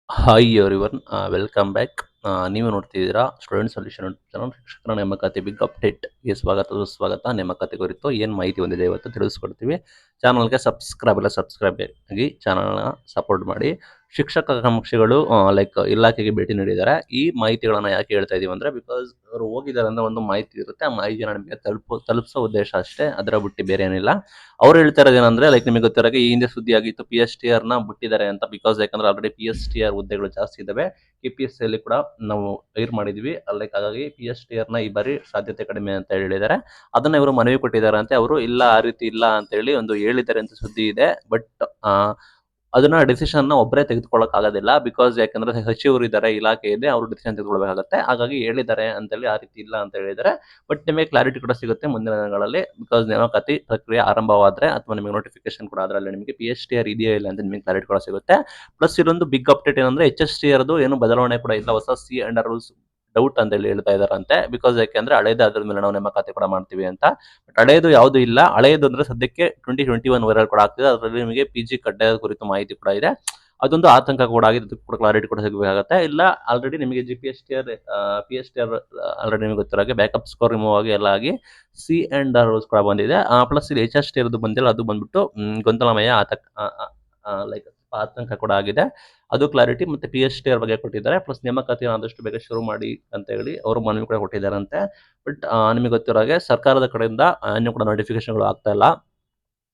Hi everyone, welcome back. ನೀವು ನೋಡ್ತಿದ್ದೀರಾ student solution YouTube channel. ಶಿಕ್ಷಕರ ನೇಮಕಾತಿ ಬಿಗ್ ಅಪ್ಡೇಟ್ಗೆ ಸ್ವಾಗತ ಸುಸ್ವಾಗತ. ನೇಮಕಾತಿ ಕುರಿತು ಏನು ಮಾಹಿತಿ ಹೊಂದಿದೆ ಇವತ್ತು ತಿಳಿಸ್ಕೊಡ್ತೀವಿ. ಚಾನಲ್ಗೆ ಸಬ್ಸ್ಕ್ರೈಬ್ ಆಗಿ ಚಾನಲ್ನ ಸಪೋರ್ಟ್ ಮಾಡಿ. ಶಿಕ್ಷಕ ಆಕಾಂಕ್ಷಿಗಳು ಲೈಕ್ ಇಲಾಖೆಗೆ ಭೇಟಿ ನೀಡಿದ್ದಾರೆ. ಈ ಮಾಹಿತಿಗಳನ್ನ ಯಾಕೆ ಹೇಳ್ತಾ ಇದೀವಿ ಅಂದ್ರೆ, ಬಿಕಾಸ್ ಅವರು ಹೋಗಿದ್ದಾರೆ ಅಂದ್ರೆ ಒಂದು ಮಾಹಿತಿ ಇರುತ್ತೆ. ಆ ಮಾಹಿತಿನ ನಿಮಗೆ ತಲುಪಿಸೋ ಉದ್ದೇಶ ಅಷ್ಟೇ, ಅದರ ಬಿಟ್ಟು ಬೇರೆ ಏನಿಲ್ಲ. ಅವ್ರು ಹೇಳ್ತಾ ಇರೋದು ಏನಂದ್ರೆ, ಲೈಕ್ ನಿಮಗೆ ಗೊತ್ತಿರೋ ಈ ಹಿಂದೆ ಸುದ್ದಿ ಆಗಿತ್ತು, PSTR ನ ಬಿಟ್ಟಿದ್ದಾರೆ ಅಂತ. ಬಿಕಾಸ್ ಯಾಕಂದ್ರೆ ಆಲ್ರೆಡಿ PSTR ಹುದ್ದೆಗಳು ಜಾಸ್ತಿ ಇದಾವೆ. KPSC ಅಲ್ಲಿ ಕೂಡ ನಾವು ಹೈರ್ ಮಾಡಿದ್ವಿ. ಲೈಕ್ ಹಾಗಾಗಿ PSTR ನ ಈ ಬಾರಿ ಸಾಧ್ಯತೆ ಕಡಿಮೆ ಅಂತ ಹೇಳಿದ್ದಾರೆ. ಅದನ್ನ ಇವರು ಮನವಿ ಕೊಟ್ಟಿದ್ದಾರೆ ಅಂತೆ. ಅವರು ಇಲ್ಲ, ಆ ರೀತಿ ಇಲ್ಲ ಅಂತ ಹೇಳಿ ಒಂದು ಹೇಳಿದ್ದಾರೆ ಅಂತ ಸುದ್ದಿ ಇದೆ. ಬಟ್ ಅದನ್ನ ಡಿಸಿಷನ್ ಒಬ್ಬರೇ ತೆಗೆದುಕೊಳ್ಳಕ್ ಆಗೋದಿಲ್ಲ. ಬಿಕಾಸ್ ಯಾಕಂದ್ರೆ ಸಚಿವರು ಇದ್ದಾರೆ, ಇಲಾಖೆ ಇದೆ, ಅವರು ಡಿಸಿಷನ್ ತೆಗೆದುಕೊಳ್ಬೇಕಾಗುತ್ತೆ. ಹಾಗಾಗಿ ಹೇಳಿದ್ದಾರೆ ಅಂತೇಳಿ ಆ ರೀತಿ ಇಲ್ಲ ಅಂತ ಹೇಳಿದ್ದಾರೆ. ಬಟ್ ನಿಮಗೆ ಕ್ಲಾರಿಟಿ ಕೂಡ ಸಿಗುತ್ತೆ ಮುಂದಿನ ದಿನಗಳಲ್ಲಿ. ಬಿಕಾಸ್ ನೇಮಕಾತಿ ಪ್ರಕ್ರಿಯೆ ಆರಂಭವಾದ್ರೆ ಅಥವಾ ನಿಮಗೆ ನೋಟಿಫಿಕೇಶನ್ ಕೂಡ ಆದ್ರೆ ನಿಮಗೆ PSTR ಇದೆಯಾ ಇಲ್ಲ ಅಂತ ನಿಮಗೆ ಕ್ಲಾರಿಟಿ ಕೂಡ ಸಿಗುತ್ತೆ. ಪ್ಲಸ್ ಇದೊಂದು ಬಿಗ್ ಅಪ್ಡೇಟ್ ಏನಂದ್ರೆ, HSTR ಏನು ಬದಲಾವಣೆ ಕೂಡ ಇಲ್ಲ. ಹೊಸ ಸಿ ಅಂಡರ್ ರೂಲ್ಸ್ ಡೌಟ್ ಅಂತ ಹೇಳಿ ಹೇಳ್ತಾ ಇದಾರಂತೆ. ಬಿಕಾಸ್ ಯಾಕೆಂದ್ರೆ ಹಳೇದು ಅದ್ರ ಮೇಲೆ ನಾವು ನೇಮಕಾತಿ ಕೂಡ ಮಾಡ್ತೀವಿ ಅಂತ. ಬಟ್ ಹಳೇದು ಯಾವುದು ಇಲ್ಲ. ಹಳೇದು ಅಂದ್ರೆ ಸದ್ಯಕ್ಕೆ 2021 ವೈರಲ್ ಕೂಡ ಆಗ್ತಿದೆ. ಅದರಲ್ಲಿ ನಿಮಗೆ PG ಕಡ್ಡಾಯದ ಕುರಿತು ಮಾಹಿತಿ ಕೂಡ ಇದೆ. ಅದೊಂದು ಆತಂಕ ಕೂಡ ಆಗಿದೆ. ಅದಕ್ಕೆ ಕೂಡ ಕ್ಲಾರಿಟಿ ಕೂಡ ಸಿಗಬೇಕಾಗುತ್ತೆ. ಇಲ್ಲ ಆಲ್ರೆಡಿ ನಿಮಗೆ PSTR ಆಲ್ರೆಡಿ ನಿಮಗೆ ಗೊತ್ತಿರೋ ಬ್ಯಾಕಪ್ ಸ್ಕೋರ್ ರಿಮೂವ್ ಆಗಿ ಎಲ್ಲ ಆಗಿ ಸಿ ಅಂಡ್ ರೂಲ್ಸ್ ಕೂಡ ಬಂದಿದೆ. ಪ್ಲಸ್ ಇಲ್ಲಿ HSTR ಬಂದಿಲ್ಲ. ಅದು ಬಂದ್ಬಿಟ್ಟು ಗೊಂದಲಮಯ ಲೈಕ್ ಆತಂಕ ಕೂಡ ಆಗಿದೆ. ಅದು ಕ್ಲಾರಿಟಿ ಮತ್ತೆ PSTR ಬಗ್ಗೆ ಕೊಟ್ಟಿದ್ದಾರೆ. ಪ್ಲಸ್ ನೇಮಕಾತಿ ಆದಷ್ಟು ಬೇಗ ಶುರು ಮಾಡಿ ಅಂತ ಹೇಳಿ ಅವರು ಮನವಿ ಕೂಡ ಕೊಟ್ಟಿದ್ದಾರಂತೆ. ಬಟ್ ನಿಮಗೆ ಗೊತ್ತಿರೋ ಹಾಗೆ ಸರ್ಕಾರದ ಕಡೆಯಿಂದ ಇನ್ನೂ ಕೂಡ ನೋಟಿಫಿಕೇಶನ್ಗಳು ಆಗ್ತಾ ಇಲ್ಲ.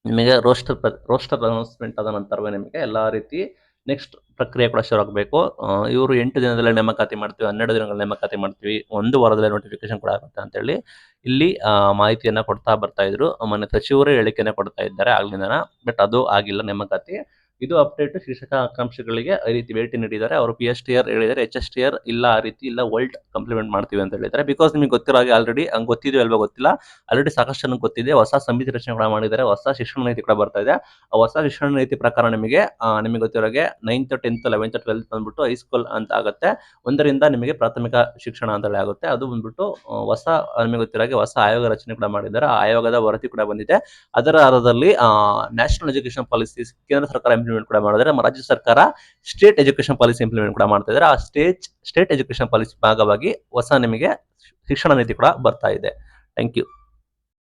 ನಿಮಗೆ ರೋಸ್ಟರ್ ಅನೌನ್ಸ್ಮೆಂಟ್ ಆದ ನಂತರವೇ ನಿಮಗೆ ಎಲ್ಲಾ ರೀತಿ ನೆಕ್ಸ್ಟ್ ಪ್ರಕ್ರಿಯೆ ಕೂಡ ಶುರು ಆಗಬೇಕು. ಇವರು 8 ದಿನದಲ್ಲೇ ನೇಮಕಾತಿ ಮಾಡ್ತೀವಿ, 12 ದಿನಗಳಲ್ಲಿ ನೇಮಕಾತಿ ಮಾಡ್ತೀವಿ, 1 ವಾರದಲ್ಲೇ ನೋಟಿಫಿಕೇಶನ್ ಕೂಡ ಆಗುತ್ತೆ ಅಂತ ಹೇಳಿ ಇಲ್ಲಿ ಮಾಹಿತಿಯನ್ನ ಕೊಡ್ತಾ ಬರ್ತಾ ಇದ್ರು. ಮೊನ್ನೆ ಸಚಿವರು ಹೇಳಿಕೆನ ಕೊಡ್ತಾ ಇದ್ದಾರೆ ಆಗ್ಲಿಂದನ. ಬಟ್ ಅದು ಆಗಿಲ್ಲ ನೇಮಕಾತಿ. ಇದು ಅಪ್ಡೇಟ್ ಶಿಕ್ಷಕ ಆಕಾಂಕ್ಷಿಗಳಿಗೆ ಈ ರೀತಿ ಭೇಟಿ ನೀಡಿದ್ದಾರೆ. ಅವರು PSTR ಹೇಳಿದ್ದಾರೆ, HSTR ಇಲ್ಲ, ಆ ರೀತಿ ಇಲ್ಲ, ವರ್ಲ್ಡ್ ಕಂಪ್ಲಿಮೆಂಟ್ ಮಾಡ್ತೀವಿ ಅಂತ ಹೇಳಿದ್ದಾರೆ. ಬಿಕಾಸ್ ನಿಮಗೆ ಗೊತ್ತಿರೋ ಹಾಗೆ ಆಲ್ರೆಡಿ ಗೊತ್ತಿದೆಯೋ ಅಲ್ವಾ ಗೊತ್ತಿಲ್ಲ, ಆಲ್ರೆಡಿ ಸಾಕಷ್ಟು ಜನಕ್ಕೆ ಗೊತ್ತಿದೆ. ಹೊಸ ಸಮಿತಿ ರಚನೆ ಕೂಡ ಮಾಡಿದ್ದಾರೆ. ಹೊಸ ಶಿಕ್ಷಣ ನೀತಿ ಕೂಡ ಬರ್ತಾ ಇದೆ. ಆ ಹೊಸ ಶಿಕ್ಷಣ ನೀತಿ ಪ್ರಕಾರ ನಿಮಗೆ ಗೊತ್ತಿರೋ ಹಾಗೆ 9th 10th 11th 12th ಬಂದ್ಬಿಟ್ಟು ಹೈಸ್ಕೂಲ್ ಅಂತ ಆಗುತ್ತೆ. 1ರಿಂದ ನಿಮಗೆ ಪ್ರಾಥಮಿಕ ಶಿಕ್ಷಣ ಅಂತ ಹೇಳಿ ಆಗುತ್ತೆ. ಅದು ಬಂದ್ಬಿಟ್ಟು ಹೊಸ ನಿಮಗೆ ಗೊತ್ತಿರೋ ಹಾಗೆ ಹೊಸ ಆಯೋಗ ರಚನೆ ಕೂಡ ಮಾಡಿದ್ದಾರೆ. ಆ ಆಯೋಗದ ವರದಿ ಕೂಡ ಬಂದಿದೆ. ಅದರ ಆಧಾರದಲ್ಲಿ ನ್ಯಾಷನಲ್ ಎಜುಕೇಶನ್ ಪಾಲಿಸಿ ಕೇಂದ್ರ ಸರ್ಕಾರ ಇಂಪ್ಲಿಮೆಂಟ್ ಕೂಡ ಮಾಡಿದ್ರೆ, ರಾಜ್ಯ ಸರ್ಕಾರ ಸ್ಟೇಟ್ ಎಜುಕೇಶನ್ ಪಾಲಿಸಿ ಇಂಪ್ಲಿಮೆಂಟ್ ಕೂಡ ಮಾಡ್ತಾ ಇದ್ದಾರೆ. ಆ ಸ್ಟೇಟ್ ಎಜುಕೇಶನ್ ಪಾಲಿಸಿ ಭಾಗವಾಗಿ ಹೊಸ ನಿಮಗೆ ಶಿಕ್ಷಣ ನೀತಿ ಕೂಡ ಬರ್ತಾ ಇದೆ. Thank you.